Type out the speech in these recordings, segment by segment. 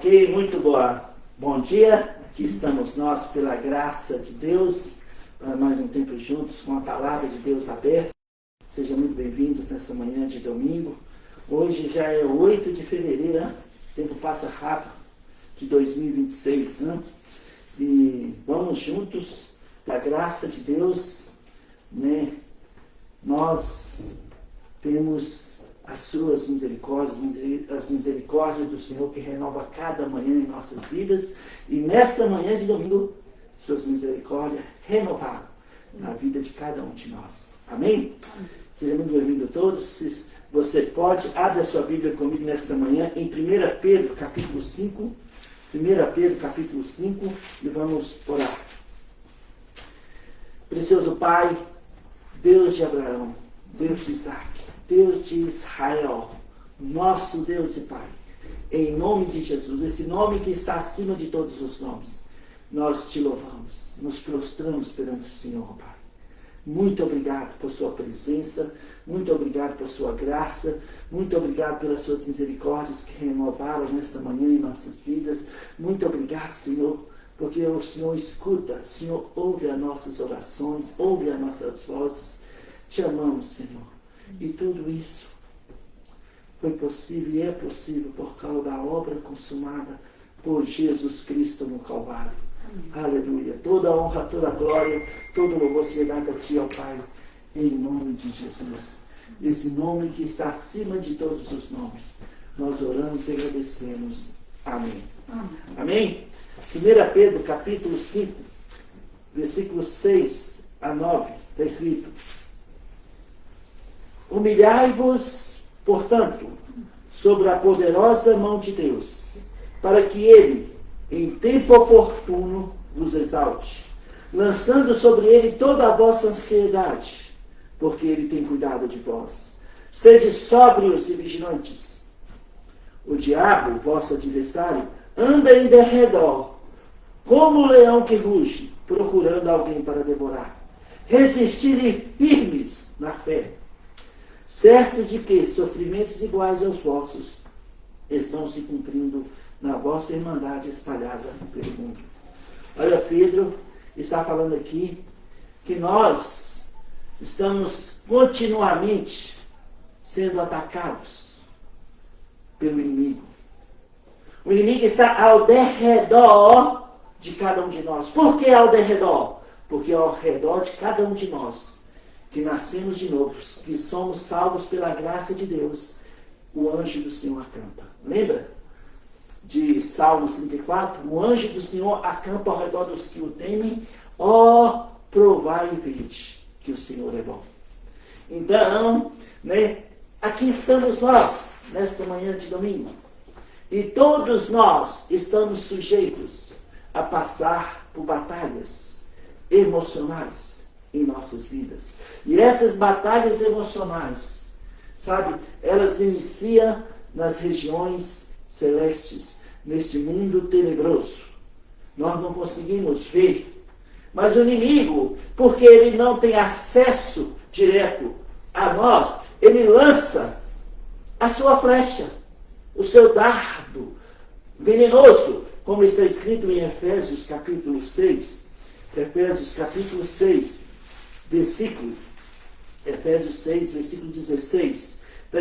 Ok, muito bom dia. Aqui estamos nós, pela graça de Deus, para mais um tempo juntos com a palavra de Deus aberta. Sejam muito bem-vindos nessa manhã de domingo. Hoje já é 8 de fevereiro, né? O tempo passa rápido, de 2026, né? E vamos juntos, pela graça de Deus, né? Nós temos as suas misericórdias, as misericórdias do Senhor que renova cada manhã em nossas vidas. E nesta manhã de domingo, suas misericórdias renovaram na vida de cada um de nós. Amém? Seja muito bem-vindo a todos. Se você pode, abre a sua Bíblia comigo nesta manhã em 1 Pedro, capítulo 5. 1 Pedro, capítulo 5, e vamos orar. Precioso Pai, Deus de Abraão, Deus de Isaac, Deus de Israel, nosso Deus e Pai, em nome de Jesus, esse nome que está acima de todos os nomes, nós te louvamos, nos prostramos perante o Senhor, Pai. Muito obrigado por sua presença, muito obrigado por sua graça, muito obrigado pelas suas misericórdias que renovaram nesta manhã em nossas vidas. Muito obrigado, Senhor, porque o Senhor escuta, o Senhor ouve as nossas orações, ouve as nossas vozes. Te amamos, Senhor. E tudo isso foi possível e é possível por causa da obra consumada por Jesus Cristo no Calvário. Amém. Aleluia. Toda honra, toda glória, todo louvor se dado a Ti, ó Pai, em nome de Jesus. Esse nome que está acima de todos os nomes. Nós oramos e agradecemos. Amém. Amém? 1 Pedro, capítulo 5, versículos 6 a 9, está escrito: Humilhai-vos, portanto, sobre a poderosa mão de Deus, para que Ele, em tempo oportuno, vos exalte, lançando sobre Ele toda a vossa ansiedade, porque Ele tem cuidado de vós. Sede sóbrios e vigilantes. O diabo, vosso adversário, anda em derredor, como um leão que ruge, procurando alguém para devorar. Resistir-lhe firmes na fé, certos de que sofrimentos iguais aos vossos estão se cumprindo na vossa irmandade espalhada pelo mundo. Olha, Pedro está falando aqui que nós estamos continuamente sendo atacados pelo inimigo. O inimigo está ao derredor de cada um de nós. Por que ao derredor? Porque ao redor de cada um de nós que nascemos de novo, que somos salvos pela graça de Deus, o anjo do Senhor acampa. Lembra de Salmos 34? O anjo do Senhor acampa ao redor dos que o temem. Ó, provai e vede que o Senhor é bom. Então, aqui estamos nós, nesta manhã de domingo. E todos nós estamos sujeitos a passar por batalhas emocionais em nossas vidas. E essas batalhas emocionais, sabe, elas iniciam nas regiões celestes, nesse mundo tenebroso. Nós não conseguimos ver. Mas o inimigo, porque ele não tem acesso direto a nós, ele lança a sua flecha, o seu dardo venenoso, como está escrito em Efésios capítulo 6. Efésios capítulo 6. Efésios 6, versículo 16, está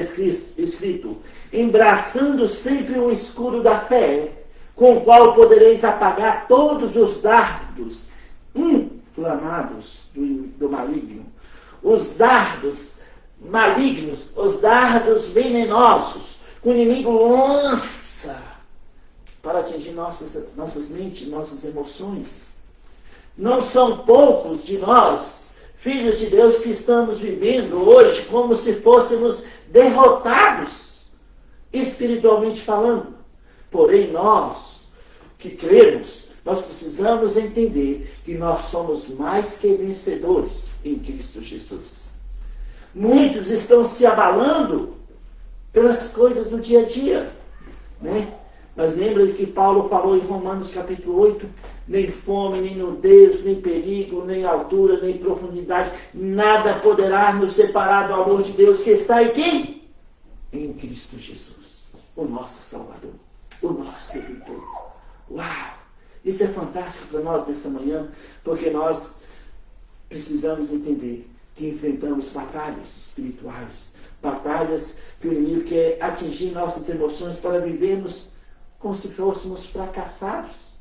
escrito: embraçando sempre o escudo da fé, com o qual podereis apagar todos os dardos inflamados do maligno. Os dardos malignos, os dardos venenosos, que o inimigo lança para atingir nossas mentes, nossas emoções. Não são poucos de nós, filhos de Deus, que estamos vivendo hoje como se fôssemos derrotados, espiritualmente falando. Porém, nós que cremos, nós precisamos entender que nós somos mais que vencedores em Cristo Jesus. Muitos estão se abalando pelas coisas do dia a dia, Mas lembra que Paulo falou em Romanos capítulo 8, nem fome, nem nudez, nem perigo, nem altura, nem profundidade, nada poderá nos separar do amor de Deus que está em quem? Em Cristo Jesus, o nosso Salvador, o nosso Redentor. Isso é fantástico para nós nessa manhã, porque nós precisamos entender que enfrentamos batalhas espirituais, batalhas que o inimigo quer atingir nossas emoções para vivermos como se fôssemos fracassados,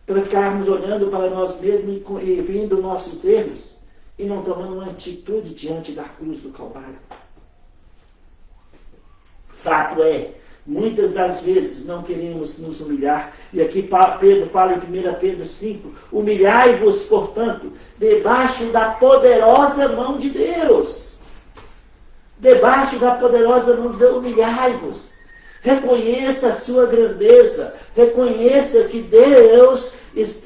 para ficarmos olhando para nós mesmos e vendo nossos erros e não tomando uma atitude diante da cruz do Calvário. Fato é, muitas das vezes não queremos nos humilhar. E aqui Pedro fala em 1 Pedro 5, humilhai-vos, portanto, debaixo da poderosa mão de Deus. Debaixo da poderosa mão de Deus, humilhai-vos. Reconheça a sua grandeza. Reconheça que Deus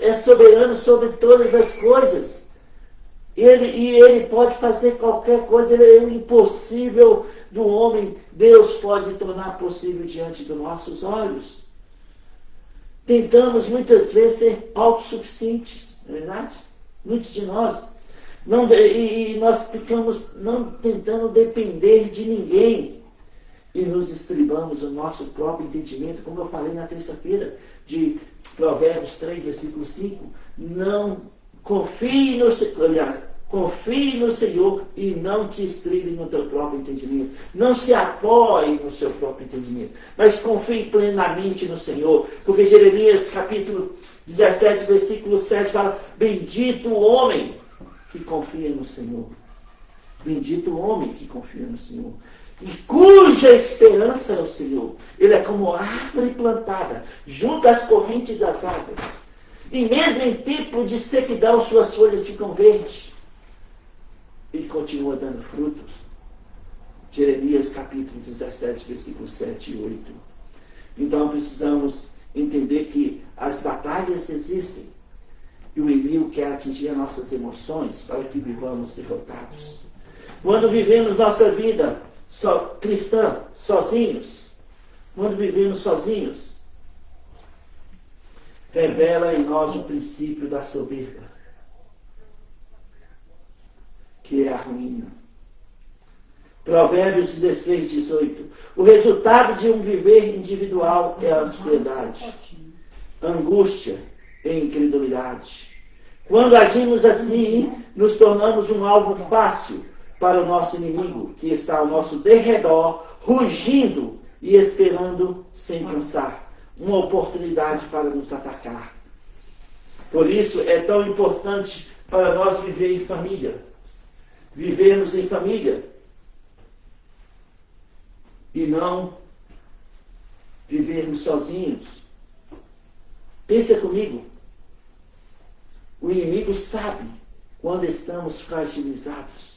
é soberano sobre todas as coisas. Ele pode fazer qualquer coisa. Ele é o impossível do homem. Deus pode tornar possível diante dos nossos olhos. Tentamos muitas vezes ser autossuficientes, não é verdade? Muitos de nós. Nós ficamos não tentando depender de ninguém. E nos estribamos o nosso próprio entendimento, como eu falei na terça-feira, de Provérbios 3, versículo 5. Não confie no Senhor, aliás, confie no Senhor e não te estribe no teu próprio entendimento. Não se apoie no seu próprio entendimento, mas confie plenamente no Senhor. Porque Jeremias capítulo 17, versículo 7 fala: bendito o homem que confia no Senhor. Bendito o homem que confia no Senhor. E cuja esperança é o Senhor. Ele é como árvore plantada junto às correntes das águas. E mesmo em tempo de sequidão, suas folhas ficam verdes. E continua dando frutos. Jeremias capítulo 17, versículos 7 e 8. Então precisamos entender que as batalhas existem. E o inimigo quer atingir as nossas emoções para que vivamos derrotados. Quando vivemos nossa vida cristã, sozinhos, quando vivemos sozinhos, revela em nós o princípio da soberba, que é a ruína. Provérbios 16, 18. O resultado de um viver individual é a ansiedade, angústia e incredulidade. Quando agimos assim, nos tornamos um alvo fácil para o nosso inimigo, que está ao nosso derredor, rugindo e esperando sem cansar uma oportunidade para nos atacar. Por isso é tão importante para nós viver em família. Vivermos em família. E não vivermos sozinhos. Pensa comigo. O inimigo sabe quando estamos fragilizados.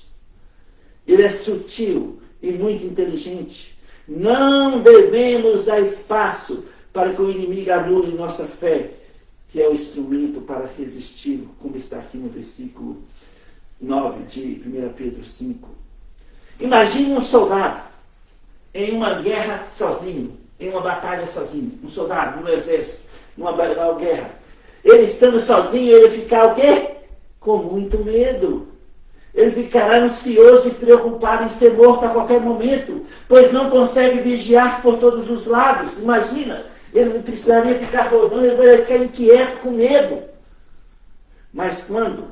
Ele é sutil e muito inteligente. Não devemos dar espaço para que o inimigo anule nossa fé, que é o instrumento para resistir, como está aqui no versículo 9 de 1 Pedro 5. Imagine um soldado em uma guerra sozinho, em uma batalha sozinho. Um soldado no exército, numa guerra. Ele estando sozinho, ele ficar o quê? Com muito medo. Ele ficará ansioso e preocupado em ser morto a qualquer momento, pois não consegue vigiar por todos os lados. Imagina, ele precisaria ficar rodando, ele vai ficar inquieto, com medo. Mas quando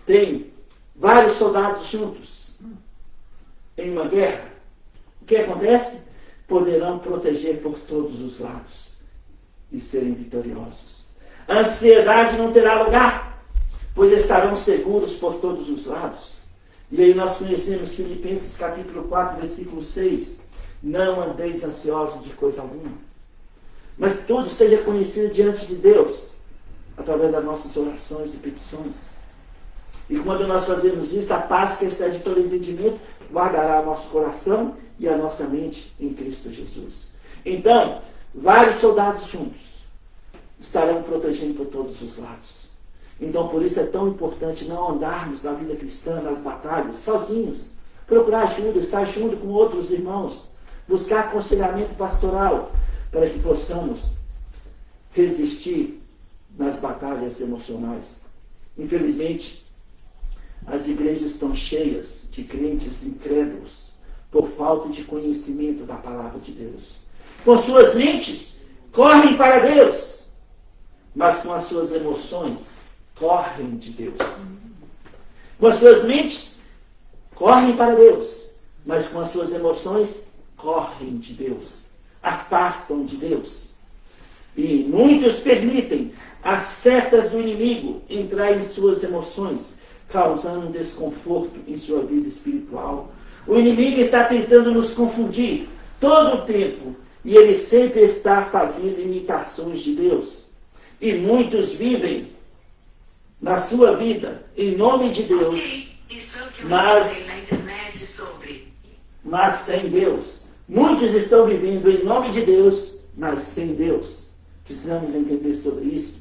tem vários soldados juntos em uma guerra, o que acontece? Poderão proteger por todos os lados e serem vitoriosos. A ansiedade não terá lugar, pois estarão seguros por todos os lados. E aí nós conhecemos Filipenses capítulo 4, versículo 6. Não andeis ansiosos de coisa alguma, mas tudo seja conhecido diante de Deus, através das nossas orações e petições. E quando nós fazemos isso, a paz que excede todo entendimento guardará o nosso coração e a nossa mente em Cristo Jesus. Então, vários soldados juntos estarão protegendo por todos os lados. Então, por isso é tão importante não andarmos na vida cristã, nas batalhas, sozinhos. Procurar ajuda, estar junto com outros irmãos. Buscar aconselhamento pastoral, para que possamos resistir nas batalhas emocionais. Infelizmente, as igrejas estão cheias de crentes incrédulos, por falta de conhecimento da palavra de Deus. Com suas mentes, correm para Deus, mas com as suas emoções, correm de Deus. Com as suas mentes, correm para Deus, mas com as suas emoções, correm de Deus, afastam de Deus. E muitos permitem as setas do inimigo entrar em suas emoções, causando um desconforto em sua vida espiritual. O inimigo está tentando nos confundir todo o tempo, e ele sempre está fazendo imitações de Deus. E muitos vivem na sua vida em nome de Deus, mas sem Deus. Muitos estão vivendo em nome de Deus, mas sem Deus. Precisamos entender sobre isso.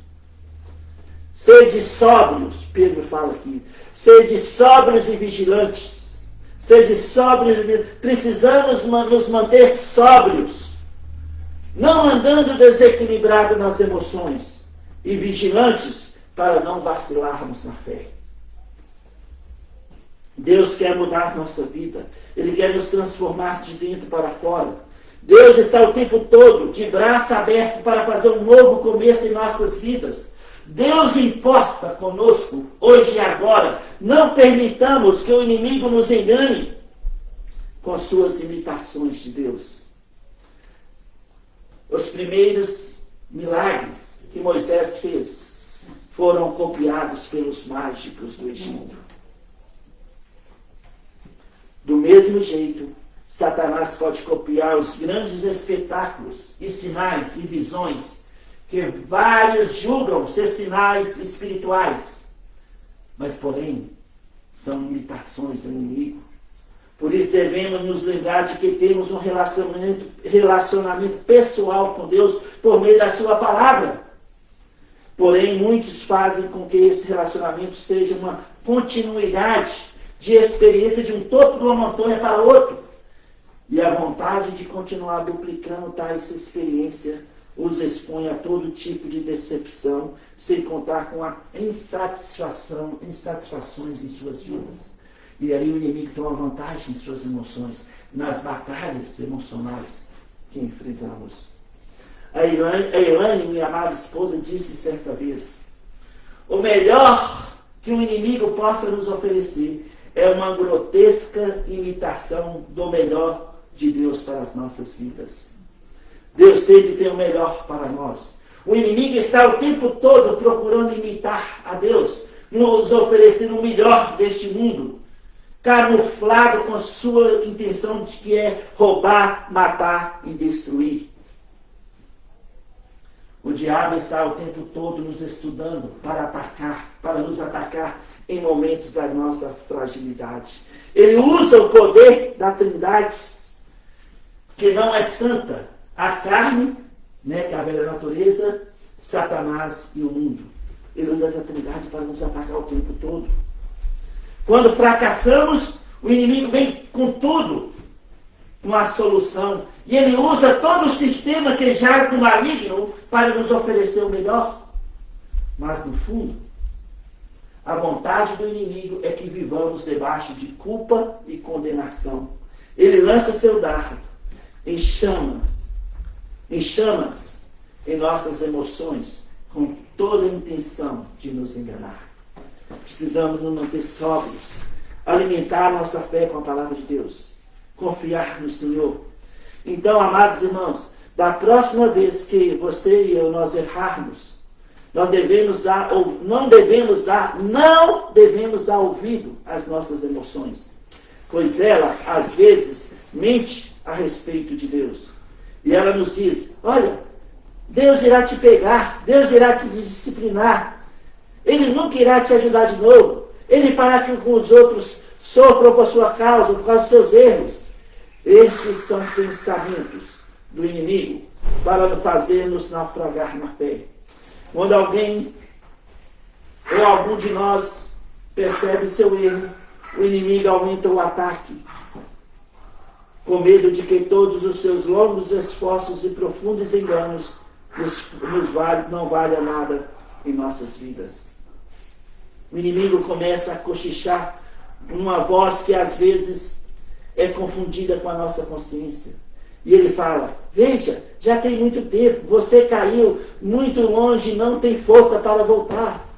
Sede sóbrios, Pedro fala aqui. Sede sóbrios e vigilantes. Sede sóbrios e vigilantes. Precisamos nos manter sóbrios. Não andando desequilibrado nas emoções. E vigilantes para não vacilarmos na fé. Deus quer mudar nossa vida. Ele quer nos transformar de dentro para fora. Deus está o tempo todo de braço aberto para fazer um novo começo em nossas vidas. Deus importa conosco hoje e agora. Não permitamos que o inimigo nos engane com suas imitações de Deus. Os primeiros milagres que Moisés fez foram copiados pelos mágicos do Egito. Do mesmo jeito, Satanás pode copiar os grandes espetáculos e sinais e visões que vários julgam ser sinais espirituais, mas porém são imitações do inimigo. Por isso devemos nos lembrar de que temos um relacionamento pessoal com Deus por meio da sua palavra. Porém, muitos fazem com que esse relacionamento seja uma continuidade de experiência de um topo de uma montanha para outro. E a vontade de continuar duplicando essa experiência os expõe a todo tipo de decepção, sem contar com a insatisfações em suas vidas. E aí o inimigo toma vantagem em suas emoções, nas batalhas emocionais que enfrentamos. A Elaine, minha amada esposa, disse certa vez: o melhor que o inimigo possa nos oferecer é uma grotesca imitação do melhor de Deus para as nossas vidas. Deus sempre tem o melhor para nós. O inimigo está o tempo todo procurando imitar a Deus, nos oferecendo o melhor deste mundo, camuflado com sua intenção de que é roubar, matar e destruir. O diabo está o tempo todo nos estudando para nos atacar em momentos da nossa fragilidade. Ele usa o poder da Trindade, que não é santa, a carne, que é a velha natureza, Satanás e o mundo. Ele usa essa Trindade para nos atacar o tempo todo. Quando fracassamos, o inimigo vem com tudo, com a solução. E ele usa todo o sistema que jaz no maligno para nos oferecer o melhor. Mas, no fundo, a vontade do inimigo é que vivamos debaixo de culpa e condenação. Ele lança seu dardo em chamas em nossas emoções, com toda a intenção de nos enganar. Precisamos nos manter sóbrios, alimentar nossa fé com a palavra de Deus, confiar no Senhor. Então, amados irmãos, da próxima vez que você e eu nós errarmos, não devemos dar ouvido às nossas emoções, pois ela, às vezes, mente a respeito de Deus. E ela nos diz: olha, Deus irá te pegar, Deus irá te disciplinar, Ele nunca irá te ajudar de novo, Ele fará que os outros sofram por sua causa, por causa dos seus erros. Estes são pensamentos do inimigo para fazer-nos naufragar na fé. Quando alguém ou algum de nós percebe seu erro, o inimigo aumenta o ataque, com medo de que todos os seus longos esforços e profundos enganos não valham nada em nossas vidas. O inimigo começa a cochichar uma voz que às vezes é confundida com a nossa consciência. E ele fala, veja, já tem muito tempo, você caiu muito longe, não tem força para voltar.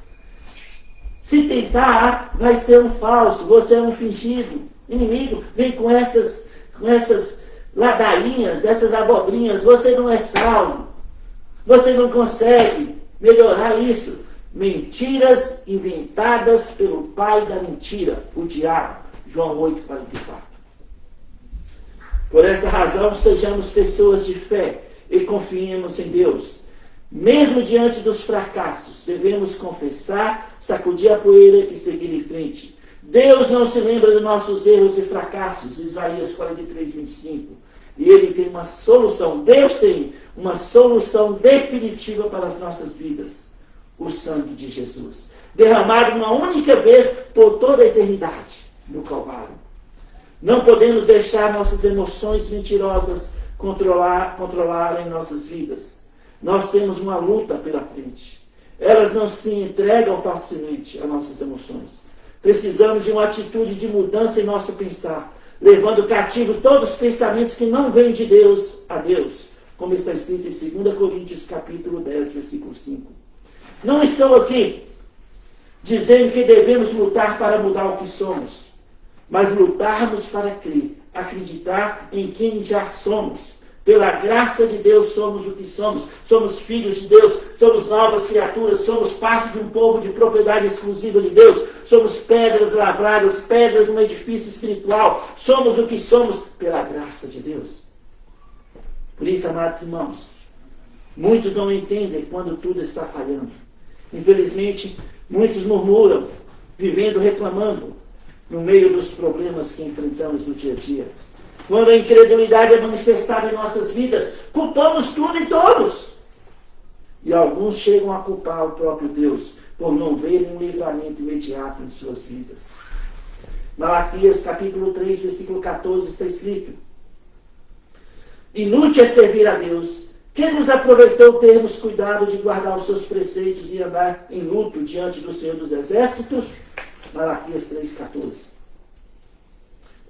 Se tentar, vai ser um falso, você é um fingido. Inimigo vem com essas ladainhas, essas abobrinhas, você não é salvo. Você não consegue melhorar isso. Mentiras inventadas pelo pai da mentira, o diabo. João 8,44. Por essa razão, sejamos pessoas de fé e confiemos em Deus. Mesmo diante dos fracassos, devemos confessar, sacudir a poeira e seguir em frente. Deus não se lembra dos nossos erros e fracassos, Isaías 43, 25. E Ele tem uma solução, Deus tem uma solução definitiva para as nossas vidas. O sangue de Jesus, derramado uma única vez por toda a eternidade no Calvário. Não podemos deixar nossas emoções mentirosas controlarem nossas vidas. Nós temos uma luta pela frente. Elas não se entregam facilmente às nossas emoções. Precisamos de uma atitude de mudança em nosso pensar, levando cativo todos os pensamentos que não vêm de Deus a Deus, como está escrito em 2 Coríntios capítulo 10, versículo 5. Não estou aqui dizendo que devemos lutar para mudar o que somos, mas lutarmos para crer, acreditar em quem já somos. Pela graça de Deus somos o que somos. Somos filhos de Deus, somos novas criaturas, somos parte de um povo de propriedade exclusiva de Deus. Somos pedras lavradas, pedras num edifício espiritual. Somos o que somos pela graça de Deus. Por isso, amados irmãos, muitos não entendem quando tudo está falhando. Infelizmente, muitos murmuram, vivendo reclamando, no meio dos problemas que enfrentamos no dia a dia. Quando a incredulidade é manifestada em nossas vidas, culpamos tudo e todos. E alguns chegam a culpar o próprio Deus por não verem um livramento imediato em suas vidas. Malaquias capítulo 3, versículo 14 está escrito: inútil é servir a Deus. Quem nos aproveitou termos cuidado de guardar os seus preceitos e andar em luto diante do Senhor dos Exércitos? Malaquias 3,14.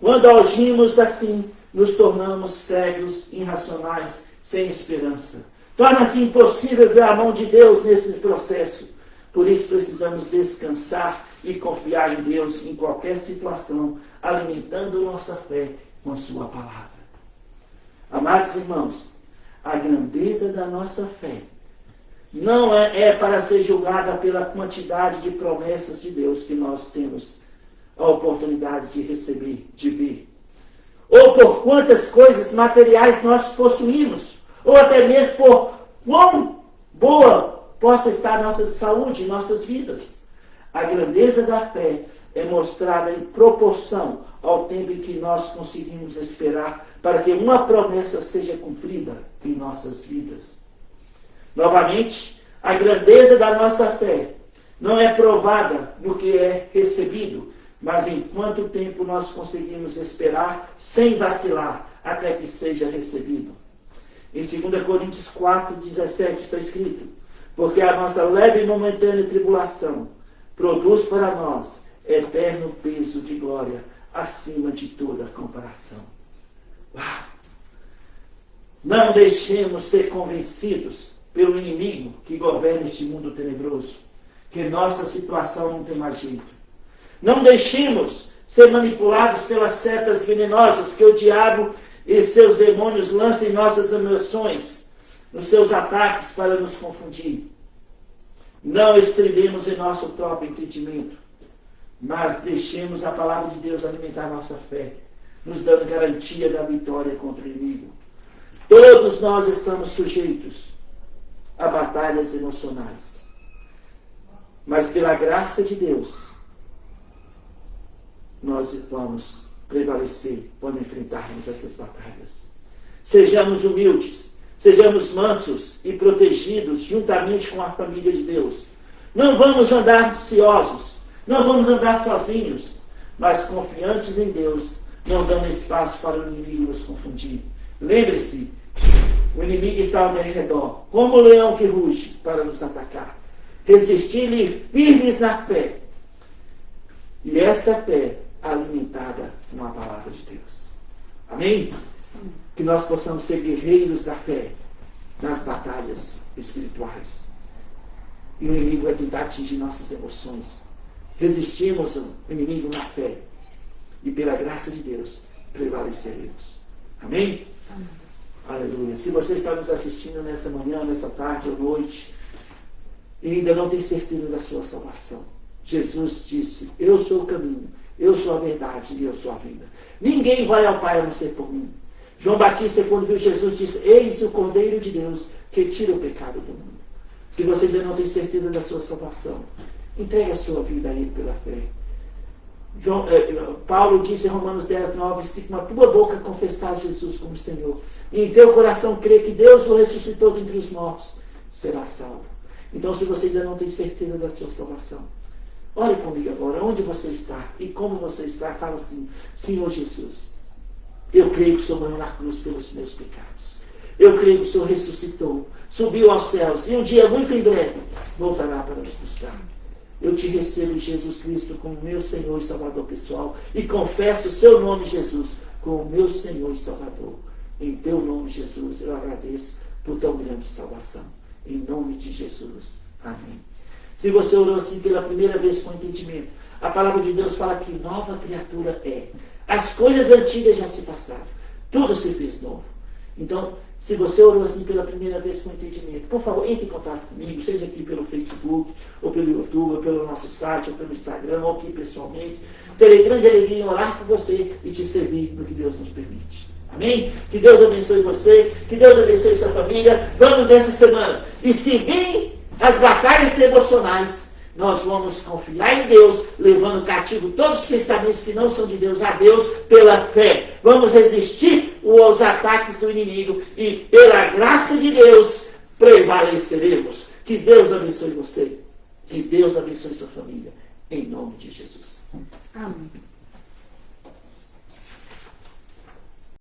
Quando agimos assim, nos tornamos cegos, irracionais, sem esperança. Torna-se impossível ver a mão de Deus nesse processo. Por isso precisamos descansar e confiar em Deus em qualquer situação, alimentando nossa fé com sua palavra. Amados irmãos, a grandeza da nossa fé não é para ser julgada pela quantidade de promessas de Deus que nós temos a oportunidade de receber, de ver. Ou por quantas coisas materiais nós possuímos, ou até mesmo por quão boa possa estar nossa saúde, nossas vidas. A grandeza da fé é mostrada em proporção ao tempo em que nós conseguimos esperar para que uma promessa seja cumprida em nossas vidas. Novamente, a grandeza da nossa fé não é provada no que é recebido, mas em quanto tempo nós conseguimos esperar sem vacilar até que seja recebido. Em 2 Coríntios 4, 17 está escrito: porque a nossa leve e momentânea tribulação produz para nós eterno peso de glória acima de toda comparação. Uau! Não deixemos ser convencidos pelo inimigo que governa este mundo tenebroso, que nossa situação não tem mais jeito. Não deixemos ser manipulados pelas setas venenosas que o diabo e seus demônios lançam em nossas emoções, nos seus ataques para nos confundir. Não estribemos em nosso próprio entendimento, mas deixemos a palavra de Deus alimentar nossa fé, nos dando garantia da vitória contra o inimigo. Todos nós estamos sujeitos a batalhas emocionais, mas pela graça de Deus, nós vamos prevalecer quando enfrentarmos essas batalhas. Sejamos humildes, sejamos mansos e protegidos juntamente com a família de Deus. Não vamos andar ansiosos, não vamos andar sozinhos, mas confiantes em Deus, não dando espaço para o inimigo nos confundir. Lembre-se, o inimigo está ao redor, como o leão que ruge para nos atacar. Resistir-lhe firmes na fé. E esta fé alimentada com a palavra de Deus. Amém? Que nós possamos ser guerreiros da fé nas batalhas espirituais. E o inimigo vai tentar atingir nossas emoções. Resistimos ao inimigo na fé. E pela graça de Deus, prevaleceremos. Amém? Amém. Aleluia. Se você está nos assistindo nessa manhã, nessa tarde ou noite, e ainda não tem certeza da sua salvação, Jesus disse: eu sou o caminho, eu sou a verdade e eu sou a vida. Ninguém vai ao Pai a não ser por mim. João Batista, quando viu Jesus, disse: eis o Cordeiro de Deus que tira o pecado do mundo. Se você ainda não tem certeza da sua salvação, entregue a sua vida a Ele pela fé. Paulo disse em Romanos 10, 9: se com a tua boca confessar Jesus como Senhor, e em teu coração crer que Deus o ressuscitou dentre os mortos, será salvo. Então, se você ainda não tem certeza da sua salvação, ore comigo agora, onde você está e como você está. Fala assim: Senhor Jesus, eu creio que o Senhor morreu na cruz pelos meus pecados. Eu creio que o Senhor ressuscitou, subiu aos céus, e um dia, muito em breve, voltará para nos buscar. Eu te recebo, Jesus Cristo, como meu Senhor e Salvador pessoal, e confesso o seu nome, Jesus, como meu Senhor e Salvador. Em teu nome, Jesus, eu agradeço por tão grande salvação. Em nome de Jesus. Amém. Se você orou assim pela primeira vez com entendimento, a palavra de Deus fala que nova criatura é. As coisas antigas já se passaram. Tudo se fez novo. Então, se você orou assim pela primeira vez com entendimento, por favor, entre em contato comigo, seja aqui pelo Facebook, ou pelo YouTube, ou pelo nosso site, ou pelo Instagram, ou aqui pessoalmente. Terei grande alegria em orar por você e te servir no que Deus nos permite. Amém? Que Deus abençoe você, que Deus abençoe sua família. Vamos nessa semana. E se vir as batalhas emocionais, nós vamos confiar em Deus, levando cativo todos os pensamentos que não são de Deus a Deus pela fé. Vamos resistir aos ataques do inimigo e pela graça de Deus prevaleceremos. Que Deus abençoe você. Que Deus abençoe sua família. Em nome de Jesus. Amém.